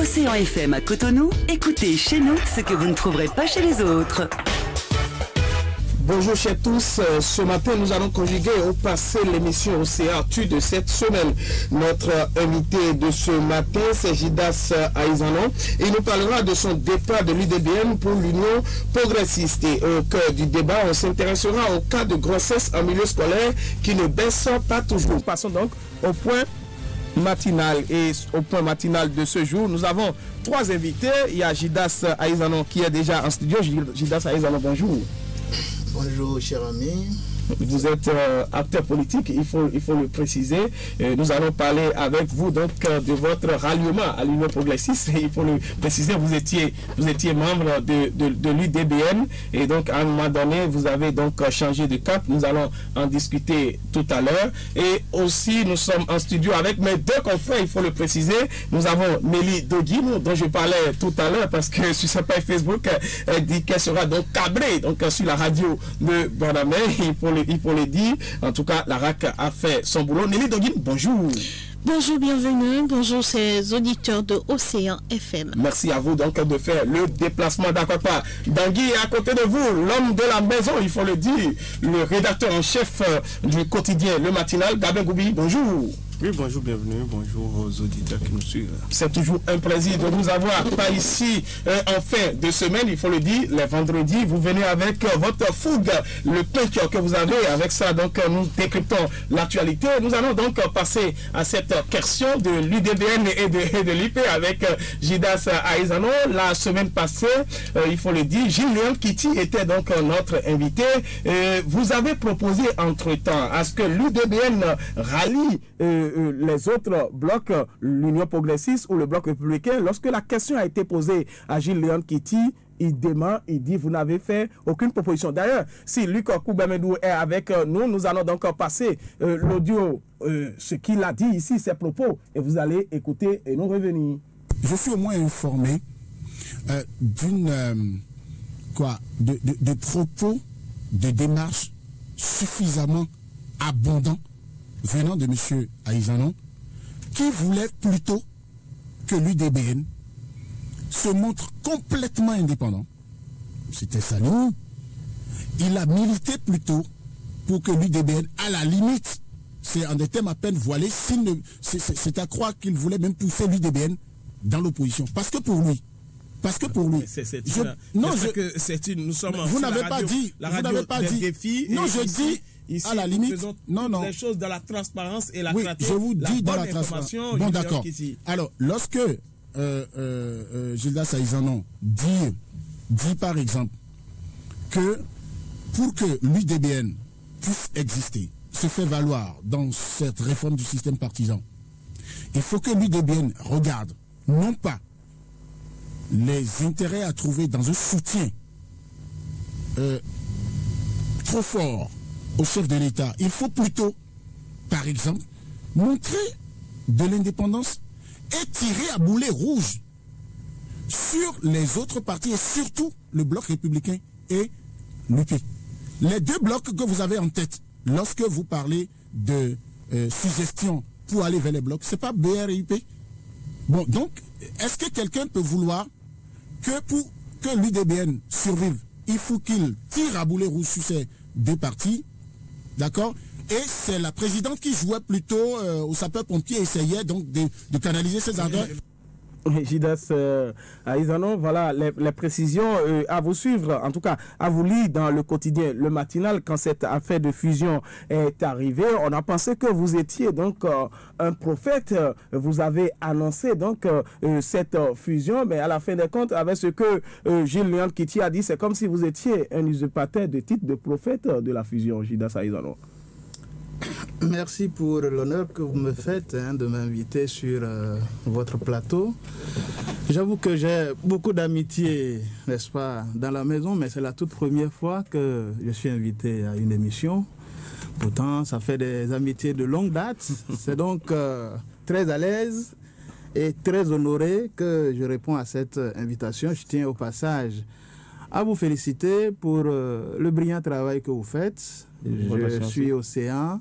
Océan FM à Cotonou, écoutez chez nous ce que vous ne trouverez pas chez les autres. Bonjour chers tous, ce matin nous allons conjuguer au passé l'émission Océan Actu de cette semaine. Notre invité de ce matin c'est Jidas Aïzanon. Il nous parlera de son départ de l'UDBN pour l'Union progressiste. Et au cœur du débat, on s'intéressera au cas de grossesse en milieu scolaire qui ne baisse pas toujours. Passons donc au point matinal. Et au point matinal de ce jour, nous avons trois invités. Il y a Jidas Aïzanon qui est déjà en studio. Jidas Aïzanon, bonjour. Bonjour, cher ami. Vous êtes acteur politique, il faut le préciser. Nous allons parler avec vous donc de votre ralliement à l'Union progressiste. Il faut le préciser, vous étiez membre de l'UDBN et donc à un moment donné, vous avez donc changé de cap. Nous allons en discuter tout à l'heure. Et aussi, nous sommes en studio avec mes deux confrères, il faut le préciser. Nous avons Mélie Doguimou, dont je parlais tout à l'heure parce que sur sa page Facebook, elle dit qu'elle sera donc cabrée donc sur la radio de Bordamé. Il faut le dire. En tout cas, la RAC a fait son boulot. Nelly Doguin, bonjour. Bonjour, bienvenue. Bonjour, ces auditeurs de Océan FM. Merci à vous donc de faire le déplacement d'Akwapa. Dangui est à côté de vous, l'homme de la maison, il faut le dire, le rédacteur en chef du quotidien Le Matinal, Gabin Goubi, bonjour. Oui, bonjour, bienvenue, bonjour aux auditeurs qui nous suivent. C'est toujours un plaisir de vous avoir pas ici en fin de semaine, il faut le dire, les vendredis, vous venez avec votre fougue, le peinture que vous avez, avec ça donc nous décryptons l'actualité. Nous allons donc passer à cette question de l'UDBN et de l'IP avec Jidas Aïzanon. La semaine passée, il faut le dire, Gilles Léon Kitty était donc notre invité. Vous avez proposé entre-temps à ce que l'UDBN rallie les autres blocs, l'Union progressiste ou le bloc républicain. Lorsque la question a été posée à Gilles Léon Kitty, il dément, il dit vous n'avez fait aucune proposition. D'ailleurs, si Luc Koubamedou est avec nous, nous allons donc passer l'audio, ce qu'il a dit ici, ses propos, et vous allez écouter et nous revenir. Je suis au moins informé de propos, de démarches suffisamment abondants venant de M. Aïzanon, qui voulait plutôt que l'UDBN se montre complètement indépendant. C'était sa ligne. Il a milité plutôt pour que l'UDBN, à la limite, c'est en des termes à peine voilés, c'est à croire qu'il voulait même pousser l'UDBN dans l'opposition. Parce que pour lui, nous sommes vous n'avez pas dit, non, je dis, ici, à la limite, non. Les choses dans la transparence et la clarté. Je vous dis dans la transparence. Bon, d'accord. Alors, lorsque Jidas Aïzanon dit par exemple que pour que l'UDBN puisse exister, se fait valoir dans cette réforme du système partisan, il faut que l'UDBN regarde non pas les intérêts à trouver dans un soutien trop fort au chef de l'État. Il faut plutôt, par exemple, montrer de l'indépendance et tirer à boulet rouge sur les autres partis et surtout le bloc républicain et l'UP. Les deux blocs que vous avez en tête lorsque vous parlez de suggestion pour aller vers les blocs, c'est pas BR et UP. Bon, donc, est-ce que quelqu'un peut vouloir que pour que l'UDBN survive, il faut qu'il tire à boulet rouge sur ces deux partis, d'accord? Et c'est la présidente qui jouait plutôt au sapeur-pompier, essayait donc de canaliser ses ardeurs. Jidas Aïzanon, voilà les précisions à vous suivre, en tout cas à vous lire dans le quotidien Le Matinal quand cette affaire de fusion est arrivée. On a pensé que vous étiez donc un prophète, vous avez annoncé donc cette fusion, mais à la fin des comptes, avec ce que Gilles Léon Kitty a dit, c'est comme si vous étiez un usurpateur de titre de prophète de la fusion, Jidas Aïzanon. Merci pour l'honneur que vous me faites de m'inviter sur votre plateau. J'avoue que j'ai beaucoup d'amitié, n'est-ce pas, dans la maison, mais c'est la toute première fois que je suis invité à une émission. Pourtant, ça fait des amitiés de longue date. C'est donc très à l'aise et très honoré que je réponds à cette invitation. Je tiens au passage à vous féliciter pour le brillant travail que vous faites. Je suis Océan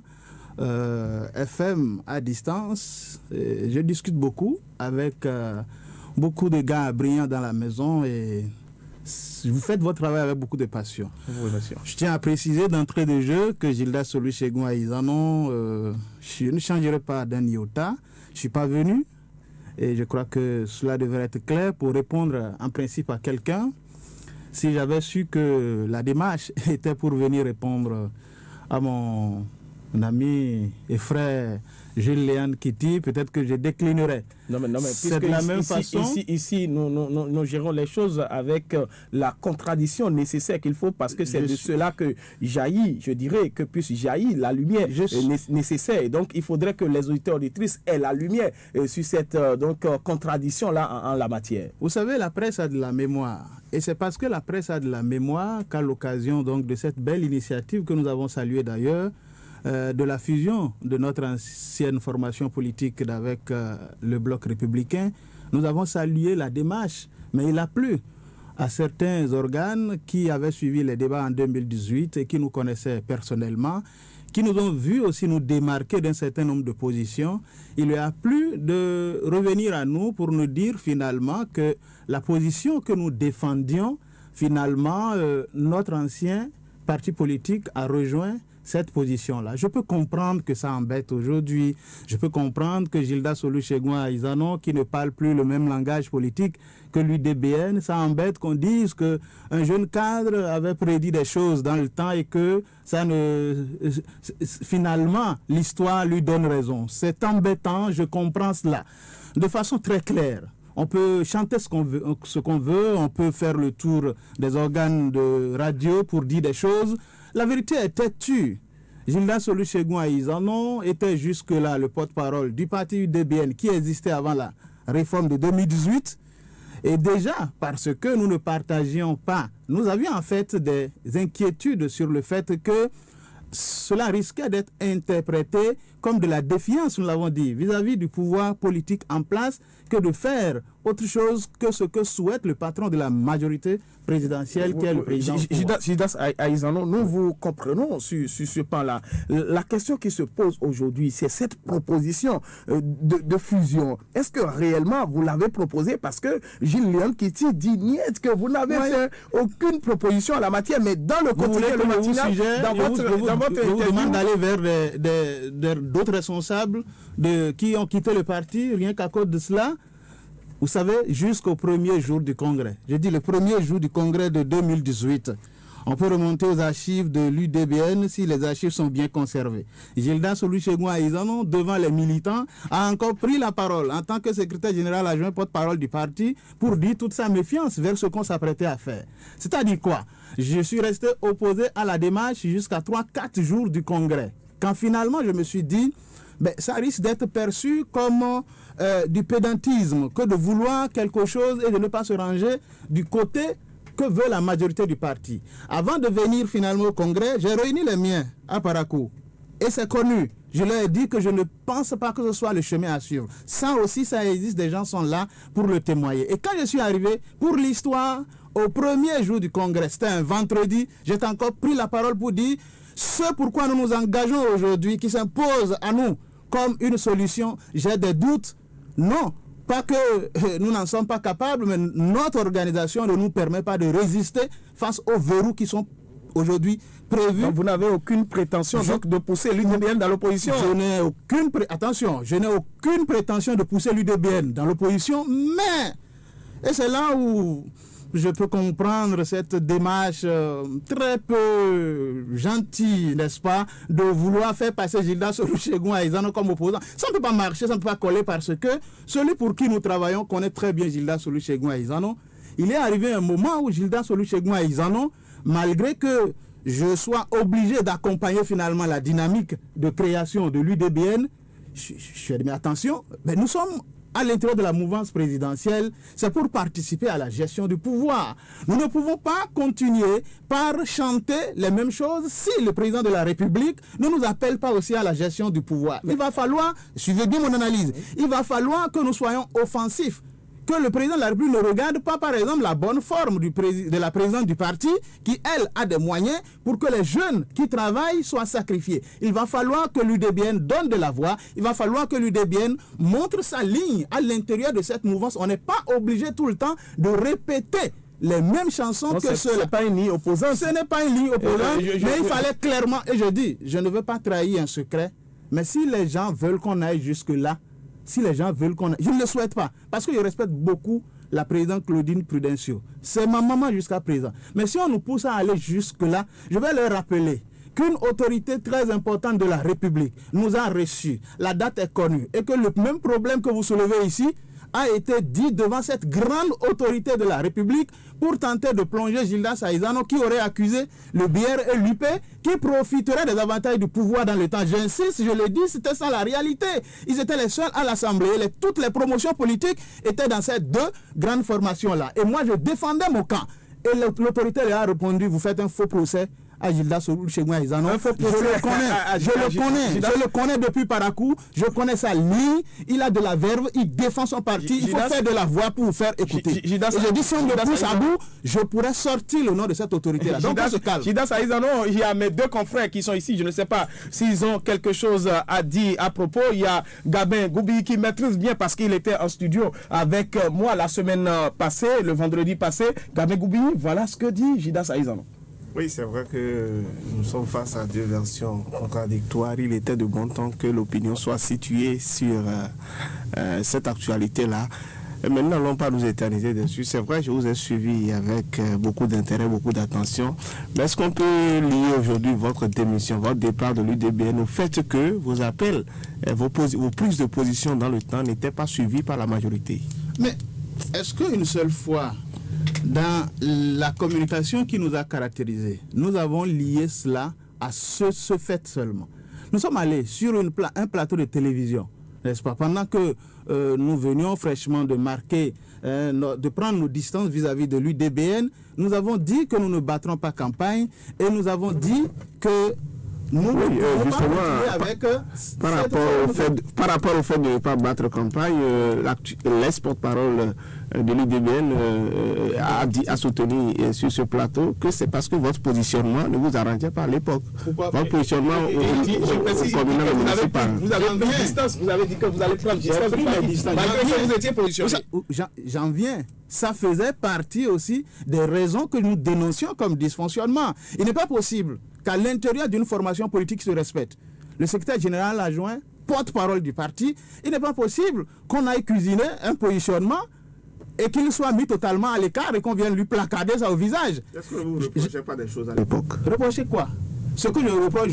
FM à distance. Je discute beaucoup avec beaucoup de gars brillants dans la maison et vous faites votre travail avec beaucoup de passion. Oui, monsieur. Je tiens à préciser d'entrée de jeu que Gildas Olusegun Aïzanon, je ne changerai pas d'un iota. Je ne suis pas venu et je crois que cela devrait être clair pour répondre en principe à quelqu'un. Si j'avais su que la démarche était pour venir répondre à mon ami et frère Jules Léon Kitty, peut-être que je déclinerais. Non, mais c'est de la même façon. Ici nous gérons les choses avec la contradiction nécessaire qu'il faut, parce que c'est de cela que jaillit, je dirais, que puisse jaillir la lumière nécessaire. Et donc, il faudrait que les auditeurs auditrices aient la lumière sur cette contradiction-là en la matière. Vous savez, la presse a de la mémoire. Et c'est parce que la presse a de la mémoire qu'à l'occasion donc de cette belle initiative que nous avons saluée d'ailleurs, de la fusion de notre ancienne formation politique avec le bloc républicain, nous avons salué la démarche, mais il a plu à certains organes qui avaient suivi les débats en 2018 et qui nous connaissaient personnellement, qui nous ont vu aussi nous démarquer d'un certain nombre de positions. Il lui a plu de revenir à nous pour nous dire finalement que la position que nous défendions, finalement, notre ancien parti politique a rejoint cette position-là. Je peux comprendre que ça embête aujourd'hui. Je peux comprendre que Gildas Olusegun Aïzanon, qui ne parle plus le même langage politique que l'UDBN, ça embête qu'on dise qu'un jeune cadre avait prédit des choses dans le temps et que ça ne... finalement, l'histoire lui donne raison. C'est embêtant, je comprends cela. De façon très claire. On peut chanter ce qu'on veut, on peut faire le tour des organes de radio pour dire des choses. La vérité est têtue. Gildas Olusegun Aïzanon était jusque-là le porte-parole du parti UDBN qui existait avant la réforme de 2018. Et déjà, parce que nous ne partagions pas, nous avions en fait des inquiétudes sur le fait que cela risquait d'être interprété comme de la défiance, nous l'avons dit, vis-à-vis du pouvoir politique en place, que de faire autre chose que ce que souhaite le patron de la majorité présidentielle, qui est le président. Gildas Aïzanon, nous vous comprenons sur ce plan-là. La question qui se pose aujourd'hui, c'est cette proposition de fusion. Est-ce que réellement vous l'avez proposée? Parce que Gilles Léon Kitty dit niet, que vous n'avez fait aucune proposition à la matière, mais dans le quotidien, le matinal, dans votre je vous demande d'aller vers d'autres responsables qui ont quitté le parti, rien qu'à cause de cela. Vous savez, jusqu'au premier jour du congrès, je dis le premier jour du congrès de 2018, on peut remonter aux archives de l'UDBN si les archives sont bien conservées. Gildas Olusegun Aïzanon, devant les militants, a encore pris la parole en tant que secrétaire général adjoint porte-parole du parti pour dire toute sa méfiance vers ce qu'on s'apprêtait à faire. C'est-à-dire quoi? Je suis resté opposé à la démarche jusqu'à 3-4 jours du congrès. Quand finalement je me suis dit, ça risque d'être perçu comme du pédantisme, que de vouloir quelque chose et de ne pas se ranger du côté que veut la majorité du parti. Avant de venir finalement au congrès, j'ai réuni les miens à Parakou. Et c'est connu. Je leur ai dit que je ne pense pas que ce soit le chemin à suivre. Ça aussi, ça existe, des gens sont là pour le témoigner. Et quand je suis arrivé, pour l'histoire, au premier jour du congrès, c'était un vendredi, j'ai encore pris la parole pour dire ce pourquoi nous nous engageons aujourd'hui, qui s'impose à nous comme une solution. J'ai des doutes. Non, pas que nous n'en sommes pas capables, mais notre organisation ne nous permet pas de résister face aux verrous qui sont aujourd'hui prévus. Donc vous n'avez aucune prétention donc de pousser l'UDBN dans l'opposition? Je n'ai aucune prétention de pousser l'UDBN dans l'opposition, mais, et c'est là où je peux comprendre cette démarche très peu gentille, n'est-ce pas, de vouloir faire passer Gildas Olusegun Aïzanon comme opposant. Ça ne peut pas marcher, ça ne peut pas coller, parce que celui pour qui nous travaillons connaît très bien Gildas Olusegun Aïzanon. Il est arrivé un moment où Gildas Olusegun Aïzanon, malgré que je sois obligé d'accompagner finalement la dynamique de création de l'UDBN, je suis dit, mais attention, nous sommes à l'intérieur de la mouvance présidentielle, c'est pour participer à la gestion du pouvoir. Nous ne pouvons pas continuer par chanter les mêmes choses si le président de la République ne nous appelle pas aussi à la gestion du pouvoir. Il va falloir, suivez bien mon analyse, il va falloir que nous soyons offensifs, que le président de la République ne regarde pas, par exemple, la bonne forme de la présidente du parti, qui, elle, a des moyens pour que les jeunes qui travaillent soient sacrifiés. Il va falloir que l'UDBN donne de la voix, il va falloir que l'UDBN montre sa ligne à l'intérieur de cette mouvance. On n'est pas obligé tout le temps de répéter les mêmes chansons que ceux-là. Ce n'est pas une ligne opposante. Ce n'est pas une ligne opposante, mais il fallait clairement, et je dis, je ne veux pas trahir un secret, mais si les gens veulent qu'on aille jusque-là, si les gens veulent qu'on aille, je ne le souhaite pas, parce que je respecte beaucoup la présidente Claudine Prudencio. C'est ma maman jusqu'à présent. Mais si on nous pousse à aller jusque-là, je vais leur rappeler qu'une autorité très importante de la République nous a reçus, la date est connue, et que le même problème que vous soulevez ici a été dit devant cette grande autorité de la République pour tenter de plonger Gildas Aizano, qui aurait accusé le BR et l'UP, qui profiterait des avantages du pouvoir dans le temps. J'insiste, je le dis, c'était ça la réalité. Ils étaient les seuls à l'Assemblée. Toutes les promotions politiques étaient dans ces deux grandes formations-là. Et moi, je défendais mon camp. Et l'autorité lui a répondu, vous faites un faux procès à Gildas Aizano. Je le connais depuis Parakou, je connais sa ligne, il a de la verve, il défend son parti, il faut faire de la voix pour vous faire écouter. Et je dis, si on me pousse à bout, je pourrais sortir le nom de cette autorité-là. Donc on se calme. Gildas Aizano, il y a mes deux confrères qui sont ici, je ne sais pas s'ils ont quelque chose à dire à propos. Il y a Gabin Goubi qui maîtrise bien parce qu'il était en studio avec moi la semaine passée, le vendredi passé. Gabin Goubi, voilà ce que dit Gildas Aizano. Oui, c'est vrai que nous sommes face à deux versions contradictoires. Il était de bon temps que l'opinion soit située sur cette actualité-là. Et maintenant, n'allons pas nous éterniser dessus. C'est vrai, je vous ai suivi avec beaucoup d'intérêt, beaucoup d'attention. Mais est-ce qu'on peut lier aujourd'hui votre démission, votre départ de l'UDBN au fait que vos appels, vos prises de position dans le temps n'étaient pas suivis par la majorité? Mais est-ce qu'une seule fois, dans la communication qui nous a caractérisés, nous avons lié cela à ce fait seulement? Nous sommes allés sur un plateau de télévision, n'est-ce pas, pendant que nous venions fraîchement de marquer, de prendre nos distances vis-à-vis de l'UDBN, nous avons dit que nous ne battrons pas campagne et nous avons dit que nous par rapport au fait de ne pas battre campagne, l'ex-porte-parole de l'UDBN a soutenu sur ce plateau que c'est parce que votre positionnement ne vous arrangeait pas à l'époque. Votre positionnement vous avez pris distance, vous avez dit que vous allez prendre distance malgré que vous étiez positionné. J'en viens. Ça faisait partie aussi des raisons que nous dénoncions comme dysfonctionnement. Il n'est pas possible qu'à l'intérieur d'une formation politique se respecte, le secrétaire général adjoint, porte-parole du parti, il n'est pas possible qu'on aille cuisiner un positionnement et qu'il soit mis totalement à l'écart et qu'on vienne lui placarder ça au visage. Est-ce que vous ne reprochez pas des choses à l'époque? Reprocher quoi? Ce qu'on me reproche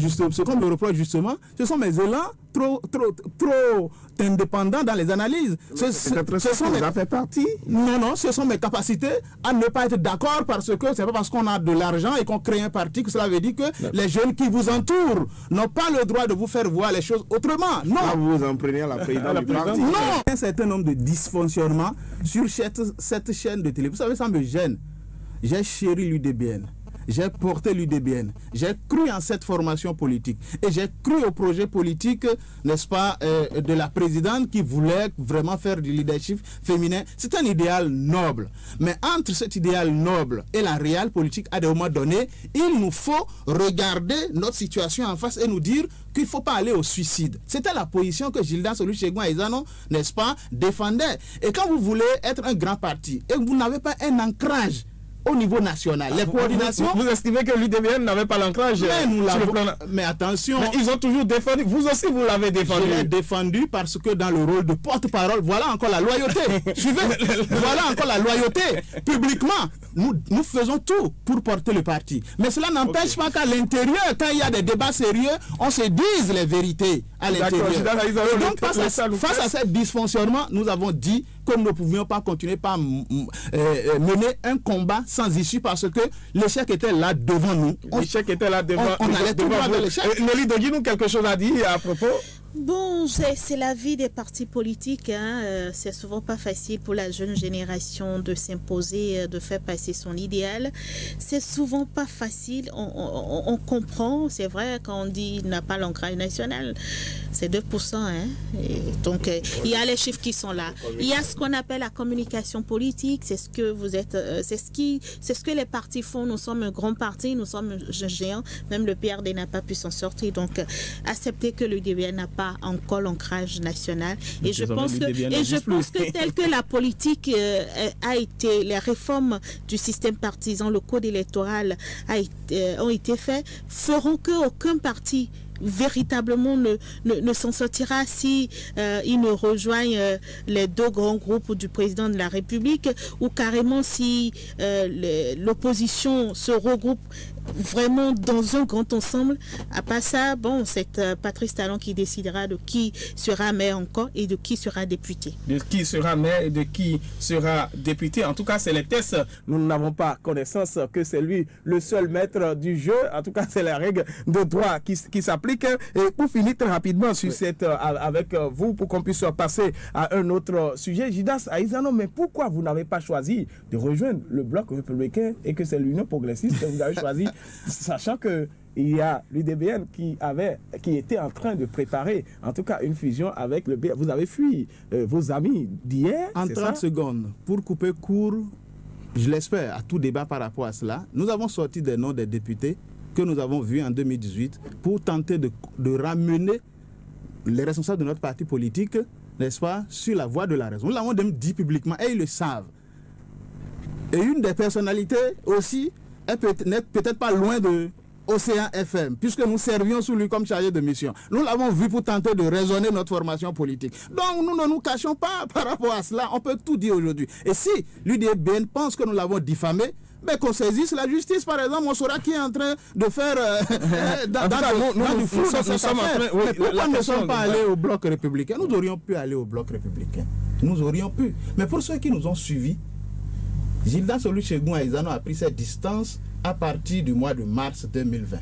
justement, ce sont mes élans trop indépendants dans les analyses. Ce fait partie. Non, ce sont mes capacités à ne pas être d'accord parce que c'est pas parce qu'on a de l'argent et qu'on crée un parti que cela veut dire que les jeunes qui vous entourent n'ont pas le droit de vous faire voir les choses autrement. Non. Là, vous vous en prenez à la présidente du parti. Non. Un certain nombre de dysfonctionnements sur cette chaîne de télé. Vous savez, ça me gêne. J'ai chéri l'UDBN. J'ai porté l'UDBN, j'ai cru en cette formation politique et j'ai cru au projet politique, n'est-ce pas, de la présidente qui voulait vraiment faire du leadership féminin. C'est un idéal noble. Mais entre cet idéal noble et la réelle politique, à des moments donnés, il nous faut regarder notre situation en face et nous dire qu'il ne faut pas aller au suicide. C'était la position que Gildas Aizano, n'est-ce pas, défendait. Et quand vous voulez être un grand parti et que vous n'avez pas un ancrage au niveau national, les coordinations... Vous estimez que l'UDBN n'avait pas l'ancrage? Mais attention... Mais ils ont toujours défendu. Vous aussi, vous l'avez défendu. Je l'ai défendu parce que dans le rôle de porte-parole, voilà encore la loyauté. Voilà encore la loyauté. Publiquement, nous faisons tout pour porter le parti. Mais cela n'empêche pas qu'à l'intérieur, quand il y a des débats sérieux, on se dise les vérités à l'intérieur. Donc, face à ce dysfonctionnement, nous avons dit que nous ne pouvions pas continuer par mener un combat sans issue parce que l'échec était là devant nous. L'échec était là devant on allait tout droit vers l'échec. Nelly, dis-nous quelque chose à dire à propos. Bon, c'est la vie des partis politiques. Hein. C'est souvent pas facile pour la jeune génération de s'imposer, de faire passer son idéal. C'est souvent pas facile. On comprend, c'est vrai, quand on dit qu'il n'a pas l'ancrage national. C'est 2%. Hein? Et donc, il y a les chiffres qui sont là. Il y a ce qu'on appelle la communication politique. C'est ce que vous êtes, c'est ce que les partis font. Nous sommes un grand parti, nous sommes un géant. Même le PRD n'a pas pu s'en sortir. Donc, accepter que l'UDBN n'a pas encore l'ancrage national. Et je pense que tel que la politique a été, les réformes du système partisan, le code électoral ont été faits, feront qu'aucun parti véritablement ne s'en sortira si il ne rejoignent les deux grands groupes du président de la République, ou carrément si l'opposition se regroupe vraiment dans un grand ensemble. À part ça, bon, c'est Patrice Talon qui décidera de qui sera maire encore et de qui sera député. De qui sera maire et de qui sera député. En tout cas, c'est les tests. Nous n'avons pas connaissance que c'est lui le seul maître du jeu. En tout cas, c'est la règle de droit qui s'applique. Et pour finir très rapidement sur cette, avec vous, pour qu'on puisse passer à un autre sujet, Gildas Aizano, mais pourquoi vous n'avez pas choisi de rejoindre le bloc républicain et que c'est l'Union progressiste que vous avez choisi, sachant que il y a l'UDBN qui était en train de préparer, en tout cas, une fusion avec le BN. Vous avez fui vos amis d'hier. En 30 secondes, pour couper court, je l'espère, à tout débat par rapport à cela, nous avons sorti des noms des députés que nous avons vus en 2018 pour tenter de ramener les responsables de notre parti politique, n'est-ce pas, sur la voie de la raison. Nous l'avons même dit publiquement et ils le savent. Et une des personnalités aussi n'est peut-être pas loin de Océan FM, puisque nous servions sous lui comme chargé de mission. Nous l'avons vu pour tenter de raisonner notre formation politique. Donc nous ne nous cachons pas par rapport à cela, on peut tout dire aujourd'hui. Et si l'UDBN pense que nous l'avons diffamé, mais qu'on saisisse la justice, par exemple, on saura qui est en train de faire dans du flou dans cette affaire. Mais pourquoi nous ne sommes pas allés au bloc républicain? Nous aurions pu aller au bloc républicain. Nous aurions pu. Mais pour ceux qui nous ont suivis, Gildas Olusegun Aizano a pris cette distance à partir du mois de mars 2020.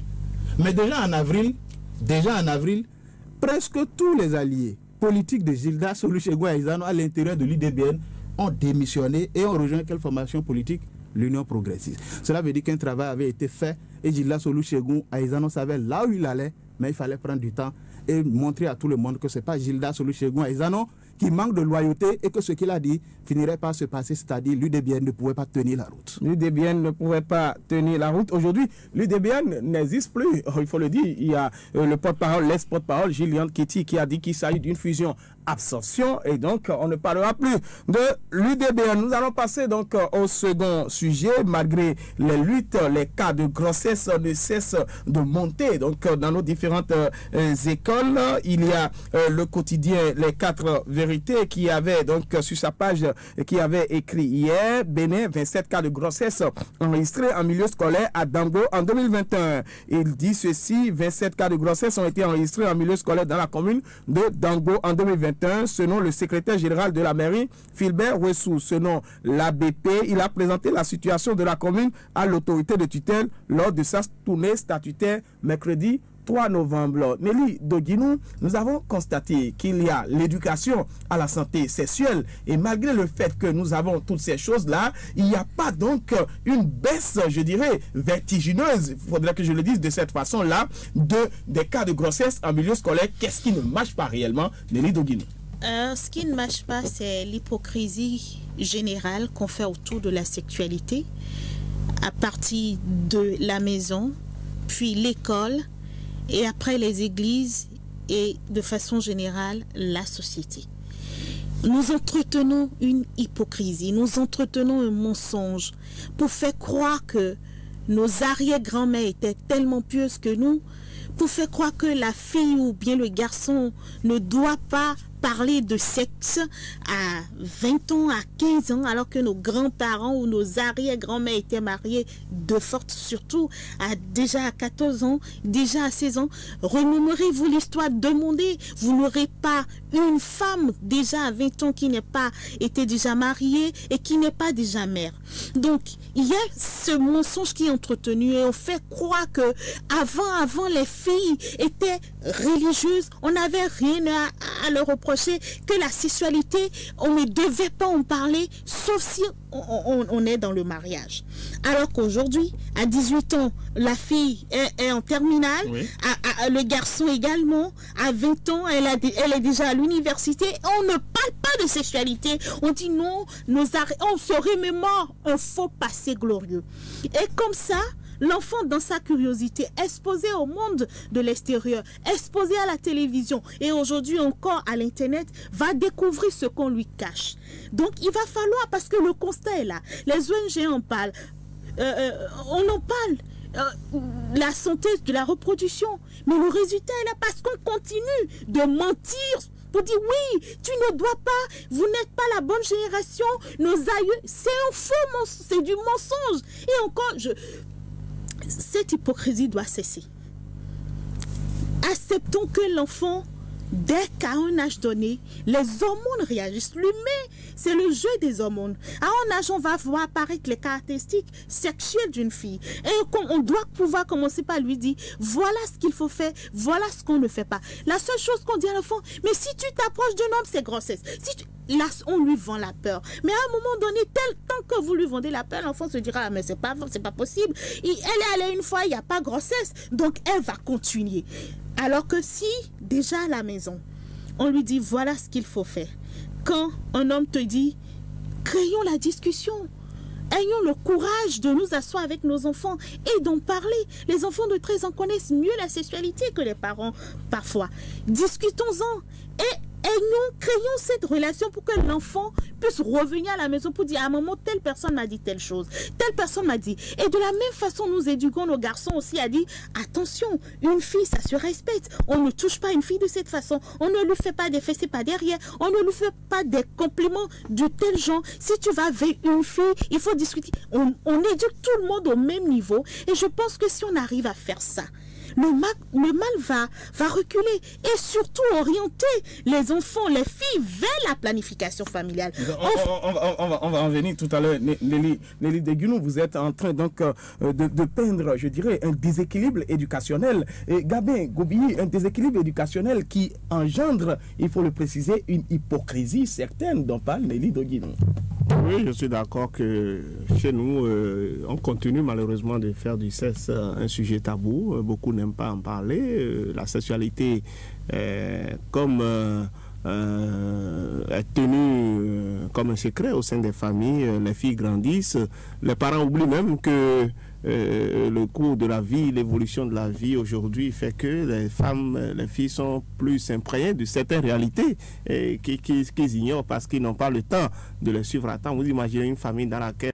Mais déjà en avril, presque tous les alliés politiques de Gildas Olusegun Aizano à l'intérieur de l'UDBN ont démissionné et ont rejoint quelle formation politique? L'Union progressiste. Cela veut dire qu'un travail avait été fait et Gildas Olusegun Aizano savait là où il allait, mais il fallait prendre du temps et montrer à tout le monde que ce n'est pas Gildas Olusegun Aizano qui manque de loyauté et que ce qu'il a dit finirait par se passer, c'est-à-dire l'UDBN ne pouvait pas tenir la route. L'UDBN ne pouvait pas tenir la route. Aujourd'hui, l'UDBN n'existe plus. Il faut le dire, il y a le porte-parole, l'ex-porte-parole, Gillian Kitty, qui a dit qu'il s'agit d'une fusion absorption et donc on ne parlera plus de l'UDBN. Nous allons passer donc au second sujet. Malgré les luttes, les cas de grossesse ne cessent de monter donc dans nos différentes écoles. Il y a le quotidien Les 4 Vérités qui avait donc sur sa page qui avait écrit hier: Bénin, 27 cas de grossesse enregistrés en milieu scolaire à Dango en 2021. Il dit ceci: 27 cas de grossesse ont été enregistrés en milieu scolaire dans la commune de Dango en 2021. Selon le secrétaire général de la mairie, Philbert Ouessou. Selon l'ABP, il a présenté la situation de la commune à l'autorité de tutelle lors de sa tournée statutaire mercredi 3 novembre. Nelly Doguinou, nous avons constaté qu'il y a l'éducation à la santé sexuelle et malgré le fait que nous avons toutes ces choses-là, il n'y a pas donc une baisse, je dirais, vertigineuse, il faudrait que je le dise de cette façon-là, des cas de grossesse en milieu scolaire. Qu'est-ce qui ne marche pas réellement, Nelly Doguinou? Ce qui ne marche pas, c'est l'hypocrisie générale qu'on fait autour de la sexualité, à partir de la maison, puis l'école, et après les églises et de façon générale la société. Nous entretenons une hypocrisie, nous entretenons un mensonge pour faire croire que nos arrière-grand-mères étaient tellement pieuses que nous, pour faire croire que la fille ou bien le garçon ne doit pas parler de sexe à 20 ans, à 15 ans, alors que nos grands-parents ou nos arrière-grands-mères étaient mariés de forte, surtout déjà à 14 ans, déjà à 16 ans. Remémorez-vous l'histoire, demandez, vous n'aurez pas une femme déjà à 20 ans qui n'est pas été déjà mariée et qui n'est pas déjà mère. Donc, il y a ce mensonge qui est entretenu et on fait croire que avant les filles étaient religieuses, on n'avait rien à leur reprocher, que la sexualité, on ne devait pas en parler, sauf si on est dans le mariage. Alors qu'aujourd'hui, à 18 ans, la fille est en terminale, Oui. Le garçon également, à 20 ans, elle est déjà à l'université. On ne parle pas de sexualité. On dit non, on se remémore un faux passé glorieux. Et comme ça, l'enfant, dans sa curiosité, exposé au monde de l'extérieur, exposé à la télévision et aujourd'hui encore à l'Internet, va découvrir ce qu'on lui cache. Donc, il va falloir, parce que le constat est là, les ONG en parlent, on en parle, la santé de la reproduction, mais le résultat est là parce qu'on continue de mentir pour dire oui, tu ne dois pas, vous n'êtes pas la bonne génération, nos aïeux, c'est un faux mensonge, c'est du mensonge. Et encore, cette hypocrisie doit cesser. Acceptons que l'enfant, dès qu'à un âge donné, les hormones réagissent. L'humain, c'est le jeu des hormones. À un âge, on va voir apparaître les caractéristiques sexuelles d'une fille. Et on doit pouvoir commencer par lui dire, voilà ce qu'il faut faire, voilà ce qu'on ne fait pas. La seule chose qu'on dit à l'enfant, mais si tu t'approches d'un homme, c'est grossesse. Là, on lui vend la peur. Mais à un moment donné, tant que vous lui vendez la peur, l'enfant se dira, ah, mais c'est pas possible. Elle est allée une fois, il n'y a pas grossesse. Donc, elle va continuer. Alors que si, déjà à la maison, on lui dit, voilà ce qu'il faut faire. Quand un homme te dit, créons la discussion. Ayons le courage de nous asseoir avec nos enfants et d'en parler. Les enfants de 13 ans connaissent mieux la sexualité que les parents, parfois. Discutons-en et créons cette relation pour que l'enfant puisse revenir à la maison pour dire à un moment, telle personne m'a dit telle chose, telle personne m'a dit. Et de la même façon, nous éduquons nos garçons aussi à dire, attention, une fille, ça se respecte. On ne touche pas une fille de cette façon. On ne lui fait pas des fessées par derrière. On ne lui fait pas des compliments de tel genre. Si tu vas vers une fille, il faut discuter. On éduque tout le monde au même niveau. Et je pense que si on arrive à faire ça, le mal va reculer et surtout orienter les enfants, les filles vers la planification familiale. On va en venir tout à l'heure. Nelly Deguinou, vous êtes en train donc de peindre, je dirais, un déséquilibre éducationnel. Et Gabin Gobilly, un déséquilibre éducationnel qui engendre, il faut le préciser, une hypocrisie certaine dont parle Nelly Deguinou. Oui, je suis d'accord que chez nous, on continue malheureusement de faire du sexe un sujet tabou. Beaucoup n'aiment pas en parler. La sexualité, comme est tenue comme un secret au sein des familles. Les filles grandissent. Les parents oublient même que le cours de la vie, l'évolution de la vie aujourd'hui fait que les filles sont plus imprégnées de certaines réalités qu'ils ignorent parce qu'ils n'ont pas le temps de les suivre à temps. Vous imaginez une famille dans laquelle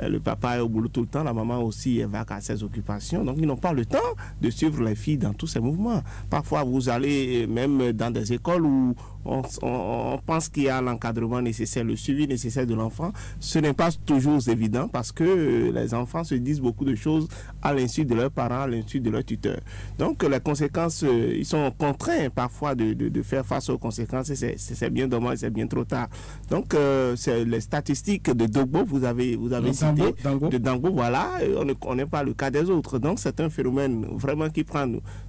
le papa est au boulot tout le temps, la maman aussi est vague à ses occupations, donc ils n'ont pas le temps de suivre les filles dans tous ces mouvements. Parfois vous allez même dans des écoles où on pense qu'il y a l'encadrement nécessaire, le suivi nécessaire de l'enfant. Ce n'est pas toujours évident parce que les enfants se disent beaucoup de choses à l'insu de leurs parents, à l'insu de leurs tuteurs. Donc les conséquences, ils sont contraints parfois de faire face aux conséquences et c'est bien dommage, c'est bien trop tard. Donc c'est les statistiques de Dogbo, vous avez cité, de Dango, voilà, on n'est pas le cas des autres. Donc c'est un phénomène vraiment qui prend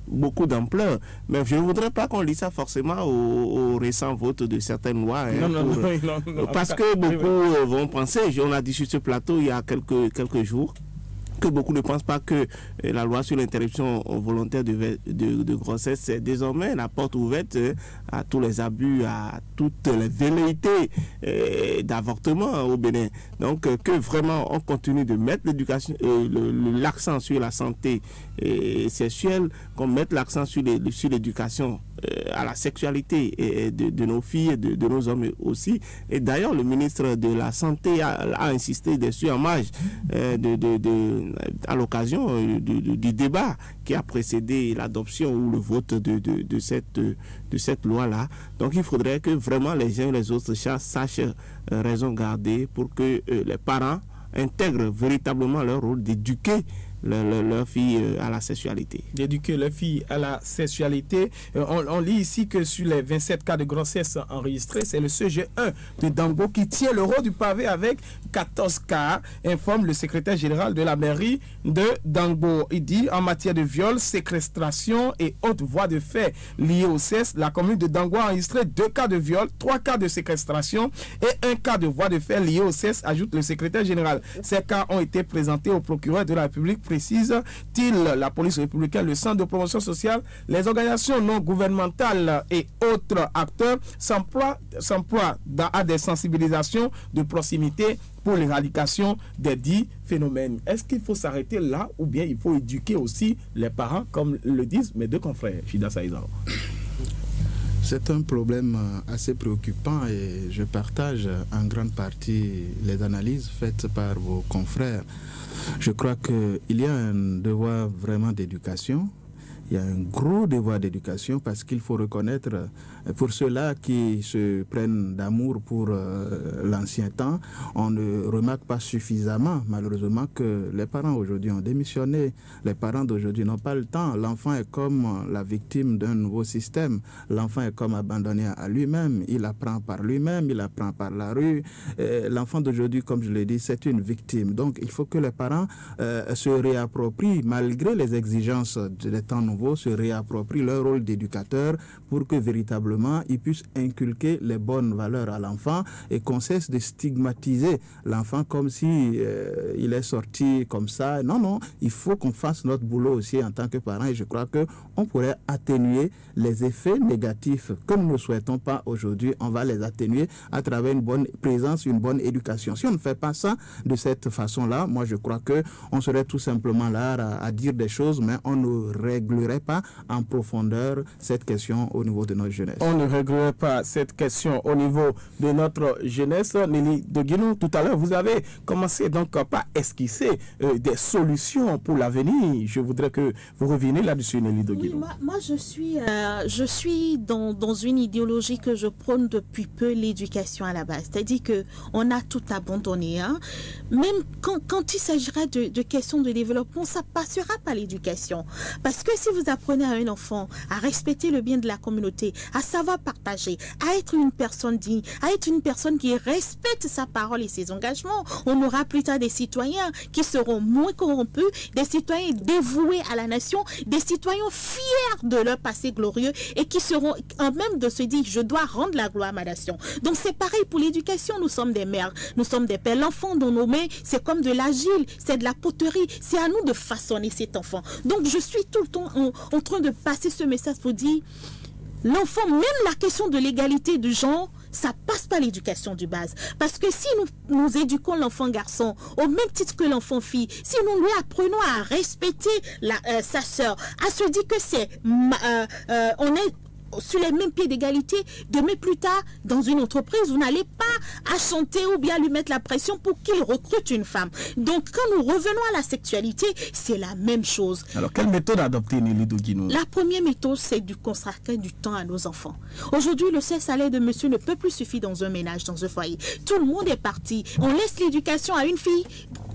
beaucoup d'ampleur. Mais je ne voudrais pas qu'on lit ça forcément au récent vote de certaines lois. Parce que beaucoup vont penser, on a dit sur ce plateau il y a quelques jours, que beaucoup ne pensent pas que la loi sur l'interruption volontaire de grossesse est désormais la porte ouverte à tous les abus, à toutes les velléités d'avortement au Bénin. Donc que vraiment on continue de mettre l'éducation, l'accent sur la santé sexuelle, qu'on mette l'accent sur l'éducation à la sexualité de nos filles et de nos hommes aussi. Et d'ailleurs le ministre de la Santé a insisté dessus en marge à l'occasion du débat qui a précédé l'adoption ou le vote de cette loi-là. Donc il faudrait que vraiment les uns et les autres sachent raison garder pour que les parents intègrent véritablement leur rôle d'éduquer leur fille à la sexualité. D'éduquer leur fille à la sexualité. On lit ici que sur les 27 cas de grossesse enregistrés, c'est le CG1 de Dango qui tient le rôle du pavé avec 14 cas, informe le secrétaire général de la mairie de Dango. Il dit, en matière de viol, séquestration et autres voies de fait liées au sexe, la commune de Dango a enregistré 2 cas de viol, 3 cas de séquestration et 1 cas de voie de fait liées au sexe, ajoute le secrétaire général. Ces cas ont été présentés au procureur de la République, précise-t-il. La police républicaine, le centre de promotion sociale, les organisations non gouvernementales et autres acteurs s'emploient à des sensibilisations de proximité pour l'éradication des dits phénomènes. Est-ce qu'il faut s'arrêter là ou bien il faut éduquer aussi les parents, comme le disent mes deux confrères, Chida Saïzao? C'est un problème assez préoccupant et je partage en grande partie les analyses faites par vos confrères. Je crois qu'il y a un devoir vraiment d'éducation. Il y a un gros devoir d'éducation parce qu'il faut reconnaître, pour ceux-là qui se prennent d'amour pour l'ancien temps, on ne remarque pas suffisamment, malheureusement, que les parents aujourd'hui ont démissionné. Les parents d'aujourd'hui n'ont pas le temps. L'enfant est comme la victime d'un nouveau système. L'enfant est comme abandonné à lui-même. Il apprend par lui-même, il apprend par la rue. L'enfant d'aujourd'hui, comme je l'ai dit, c'est une victime. Donc, il faut que les parents se réapproprient, malgré les exigences des temps nouveaux, se réapproprient leur rôle d'éducateur pour que véritablement ils puissent inculquer les bonnes valeurs à l'enfant et qu'on cesse de stigmatiser l'enfant comme si il est sorti comme ça. Non, non, il faut qu'on fasse notre boulot aussi en tant que parents et je crois qu'on pourrait atténuer les effets négatifs que nous ne souhaitons pas aujourd'hui. On va les atténuer à travers une bonne présence, une bonne éducation. Si on ne fait pas ça de cette façon-là, moi je crois qu'on serait tout simplement là à dire des choses, mais on ne réglerait pas en profondeur cette question au niveau de notre jeunesse. On ne réglerait pas cette question au niveau de notre jeunesse. Nelly de Guinou, tout à l'heure, vous avez commencé donc par esquisser des solutions pour l'avenir. Je voudrais que vous reveniez là-dessus, Nelly de Guinou. Oui, moi je suis dans une idéologie que je prône depuis peu, l'éducation à la base. C'est-à-dire qu'on a tout abandonné. Hein. Même quand il s'agira de questions de développement, ça passera par l'éducation. Parce que si vous apprenez à un enfant à respecter le bien de la communauté, à savoir partager, à être une personne digne, à être une personne qui respecte sa parole et ses engagements, on aura plus tard des citoyens qui seront moins corrompus, des citoyens dévoués à la nation, des citoyens fiers de leur passé glorieux et qui seront en même de se dire je dois rendre la gloire à ma nation. Donc c'est pareil pour l'éducation, nous sommes des mères, nous sommes des pères. L'enfant dans nos mains, c'est comme de l'argile, c'est de la poterie, c'est à nous de façonner cet enfant. Donc je suis tout le temps en train de passer ce message pour dire l'enfant, même la question de l'égalité du genre, ça passe par l'éducation du base. Parce que si nous éduquons l'enfant garçon au même titre que l'enfant fille, si nous lui apprenons à respecter sa sœur, à se dire que on est sur les mêmes pieds d'égalité, demain plus tard, dans une entreprise, vous n'allez pas à chanter ou bien lui mettre la pression pour qu'il recrute une femme. Donc, quand nous revenons à la sexualité, c'est la même chose. Alors, quelle méthode adopter, Nelly de Guinou? La première méthode, c'est de consacrer du temps à nos enfants. Aujourd'hui, le sexe à l'aide de monsieur ne peut plus suffire dans un ménage, dans un foyer. Tout le monde est parti. On laisse l'éducation à une fille,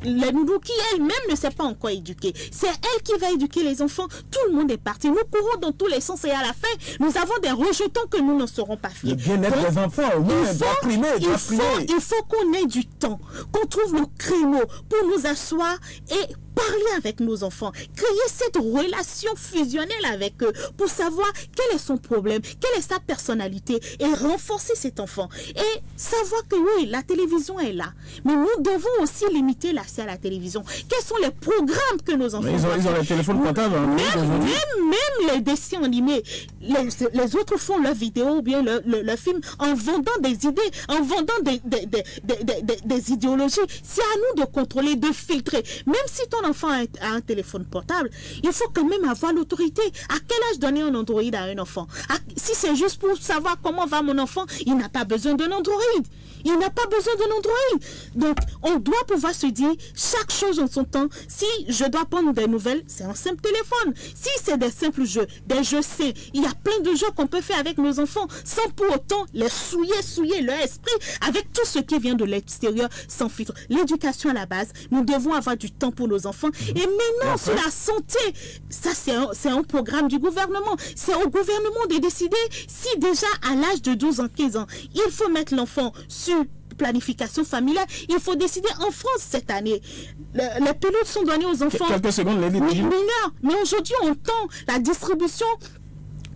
la noudou, qui elle-même ne sait pas en quoi éduquer. C'est elle qui va éduquer les enfants. Tout le monde est parti. Nous courons dans tous les sens et à la fin, nous avons des rejetons que nous ne serons pas fiers. Le bien-être des enfants, au moins, doit primer. Il faut qu'on ait du temps, qu'on trouve le créneau pour nous asseoir et parler avec nos enfants, créer cette relation fusionnelle avec eux pour savoir quel est son problème, quelle est sa personnalité et renforcer cet enfant. Et savoir que oui, la télévision est là, mais nous devons aussi limiter l'accès à la télévision. Quels sont les programmes que nos enfants ils ont les téléphones portables. Même les dessins animés, les autres font leurs vidéos ou bien leurs films en vendant des idées, en vendant des idéologies. C'est à nous de contrôler, de filtrer. Même si ton enfant a un téléphone portable, il faut quand même avoir l'autorité. À quel âge donner un Android à un enfant? Si c'est juste pour savoir comment va mon enfant, il n'a pas besoin d'un Android. Il n'a pas besoin d'un Android. Donc, on doit pouvoir se dire chaque chose en son temps. Si je dois prendre des nouvelles, c'est un simple téléphone. Si c'est des simples jeux, des jeux sains, il y a plein de jeux qu'on peut faire avec nos enfants sans pour autant les souiller leur esprit avec tout ce qui vient de l'extérieur sans filtre. L'éducation à la base, nous devons avoir du temps pour nos enfants. enfants. Et maintenant, sur la santé, ça c'est un programme du gouvernement. C'est au gouvernement de décider si déjà à l'âge de 12 ans, 15 ans, il faut mettre l'enfant sur planification familiale. Il faut décider en France cette année. Les pilotes sont donnés aux enfants quelques secondes, mineurs. Mais aujourd'hui, on tend la distribution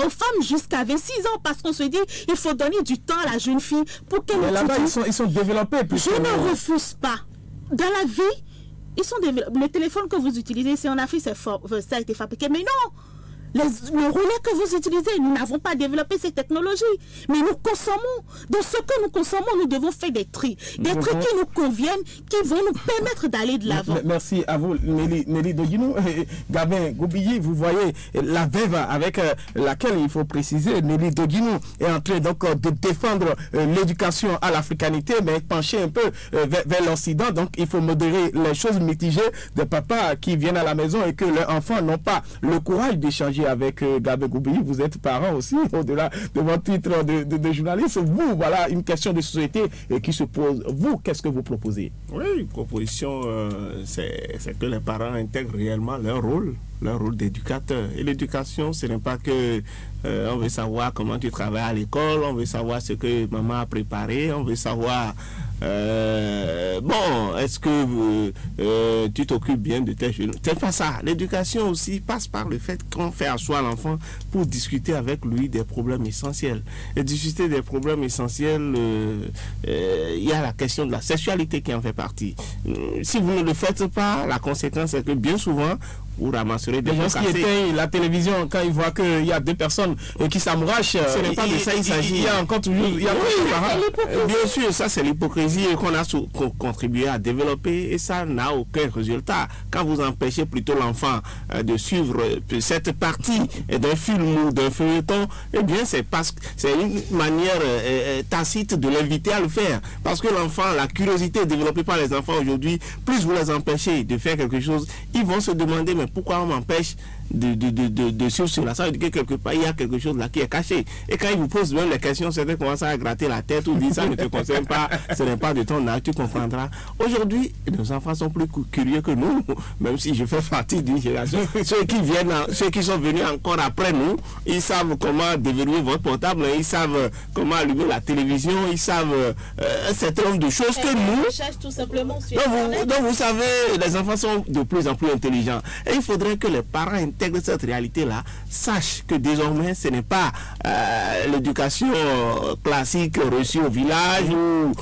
aux femmes jusqu'à 26 ans parce qu'on se dit il faut donner du temps à la jeune fille pour qu'elle étudie. Là-bas, ils sont développés. Je ne refuse pas. Dans la vie, ils sont développés. Le téléphone que vous utilisez, c'est en Afrique, ça a été fabriqué. Mais non! Le relais que vous utilisez, nous n'avons pas développé ces technologies, mais nous consommons. Dans ce que nous consommons, nous devons faire des tri qui nous conviennent, qui vont nous permettre d'aller de l'avant. Merci à vous, Nelly Doguinou. Gabin Goubilly, vous voyez la veuve avec laquelle il faut préciser, Nelly Doguinou est en train donc de défendre l'éducation à l'africanité, mais pencher un peu vers l'Occident. Donc il faut modérer les choses mitigées de papas qui viennent à la maison et que leurs enfants n'ont pas le courage d'échanger avec Gabin Goubilly. Vous êtes parent aussi, au-delà de votre titre de journaliste. Vous, voilà une question de société qui se pose. Vous, qu'est-ce que vous proposez? Oui, une proposition, c'est que les parents intègrent réellement leur rôle d'éducateur. Et l'éducation, ce n'est pas que on veut savoir comment tu travailles à l'école, on veut savoir ce que maman a préparé, on veut savoir bon, est-ce que tu t'occupes bien de tes jeunes. C'est pas ça. L'éducation aussi passe par le fait qu'on fait asseoir l'enfant pour discuter avec lui des problèmes essentiels. Et discuter des problèmes essentiels, il y a la question de la sexualité qui en fait partie. Si vous ne le faites pas, la conséquence est que bien souvent, vous ramasserez des gens qui éteignent la télévision quand ils voient qu'il y a deux personnes qui s'amourachent. Ce n'est pas de ça il s'agit. Il y a encore toujours... bien sûr, ça c'est l'hypocrisie qu'on a contribué à développer et ça n'a aucun résultat. Quand vous empêchez plutôt l'enfant de suivre cette partie d'un film ou d'un feuilleton, eh bien c'est parce que c'est une manière tacite de l'inviter à le faire. Parce que l'enfant, la curiosité développée par les enfants aujourd'hui, plus vous les empêchez de faire quelque chose, ils vont se demander mais pourquoi on m'empêche de suivre cela? Ça veut dire que quelque part il y a quelque chose là qui est caché. Et quand ils vous posent même les questions, certains commencent à gratter la tête ou dire ça ne te concerne pas, ce n'est pas de ton âge, tu comprendras. Aujourd'hui, nos enfants sont plus curieux que nous, même si je fais partie d'une génération. Ceux qui sont venus encore après nous, ils savent comment déverrouiller votre portable, ils savent comment allumer la télévision, ils savent un certain nombre de choses que nous. Tout simplement sur donc vous savez, les enfants sont de plus en plus intelligents. Et il faudrait que les parents intègrent cette réalité-là, sachent que désormais ce n'est pas l'éducation classique reçue au village où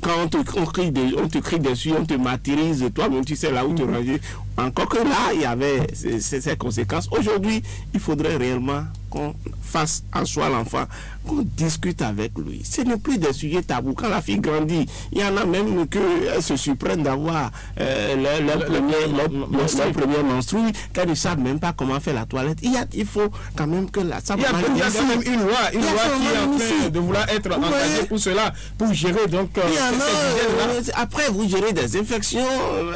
quand on te crie dessus, on te martyrise, toi-même tu sais là où te ranger. Encore que là, il y avait ces conséquences. Aujourd'hui, il faudrait réellement qu'on fasse asseoir l'enfant, qu'on discute avec lui. Ce n'est plus des sujets tabous. Quand la fille grandit, il y en a même qu'elles se surprennent d'avoir leur premier menstru, qu'elles ne savent même pas comment faire la toilette. Il faut quand même que la... Il y a même une loi qui est en train de vouloir être engagée pour cela, pour gérer donc... après, vous gérez des infections,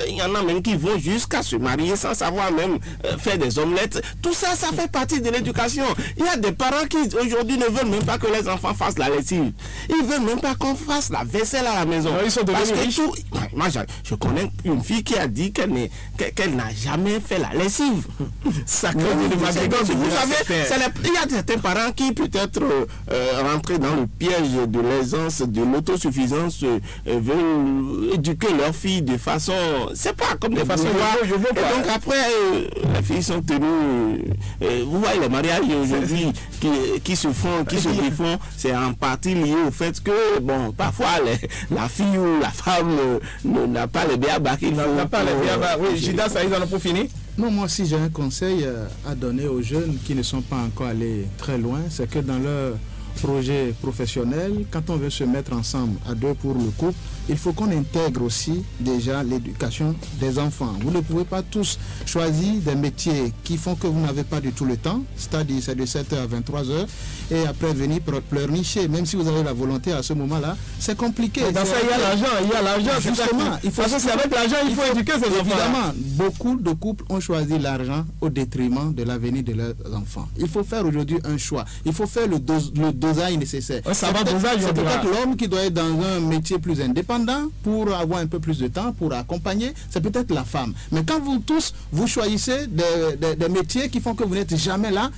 il y en a même qui vont jusqu'à se marier sans savoir même faire des omelettes. Tout ça, ça fait partie de l'éducation. Il y a des parents qui aujourd'hui ne veulent même pas que les enfants fassent la lessive. Ils veulent même pas qu'on fasse la vaisselle à la maison. Ils sont parce que tout... Moi, je connais une fille qui a dit qu'elle n'a jamais fait la lessive. Sacré de Maghrébin. Vous savez, il y a certains parents qui peut-être rentrés dans le piège de l'aisance, de l'autosuffisance, veulent éduquer leurs filles de façon... C'est pas comme des façons... Et donc après, les filles sont tenues... vous voyez les mariages aujourd'hui qui se font, qui se défont, c'est en partie lié au fait que, bon, parfois la fille ou la femme n'a pas les béabas qu'il faut. N'a pas les béabas. Oui, Gida, ça y est, on a pour finir. Non, moi si j'ai un conseil à donner aux jeunes qui ne sont pas encore allés très loin, c'est que dans leur projet professionnel, quand on veut se mettre ensemble à deux pour le couple, il faut qu'on intègre aussi déjà l'éducation des enfants. Vous ne pouvez pas tous choisir des métiers qui font que vous n'avez pas du tout le temps, c'est-à-dire c'est de 7h à 23h, et après venir pleurnicher, même si vous avez la volonté à ce moment-là, c'est compliqué. Dans ça, il y a l'argent, justement. Parce que c'est avec l'argent, il faut éduquer ces enfants. Évidemment, beaucoup de couples ont choisi l'argent au détriment de l'avenir de leurs enfants. Il faut faire aujourd'hui un choix. Il faut faire le dosage nécessaire. Ouais, ça va, dosage, c'est peut-être l'homme qui doit être dans un métier plus indépendant pour avoir un peu plus de temps, pour accompagner. C'est peut-être la femme. Mais quand vous tous, vous choisissez des métiers qui font que vous n'êtes jamais là,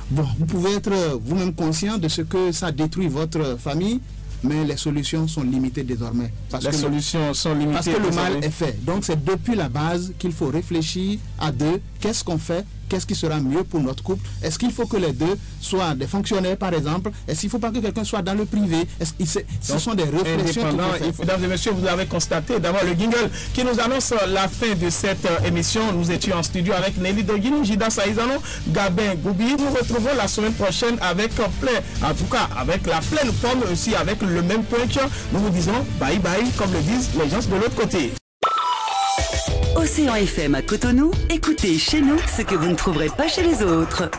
bon, vous pouvez être vous-même conscient de ce que ça détruit votre famille, mais les solutions sont limitées désormais. Parce que le mal est fait. Donc c'est depuis la base qu'il faut réfléchir à deux. Qu'est-ce qu'on fait? Qu'est-ce qui sera mieux pour notre couple? Est-ce qu'il faut que les deux soient des fonctionnaires, par exemple? Est-ce qu'il ne faut pas que quelqu'un soit dans le privé? Ce sont des réflexions. Mesdames et messieurs, vous l'avez constaté, d'abord le jingle qui nous annonce la fin de cette émission. Nous étions en studio avec Nelly Doguini, Jida Saïzano, Gabin Goubi. Nous retrouvons la semaine prochaine avec en tout cas avec la pleine forme, aussi avec le même punch. Nous vous disons bye bye, comme le disent les gens de l'autre côté. Océan FM à Cotonou, écoutez chez nous ce que vous ne trouverez pas chez les autres.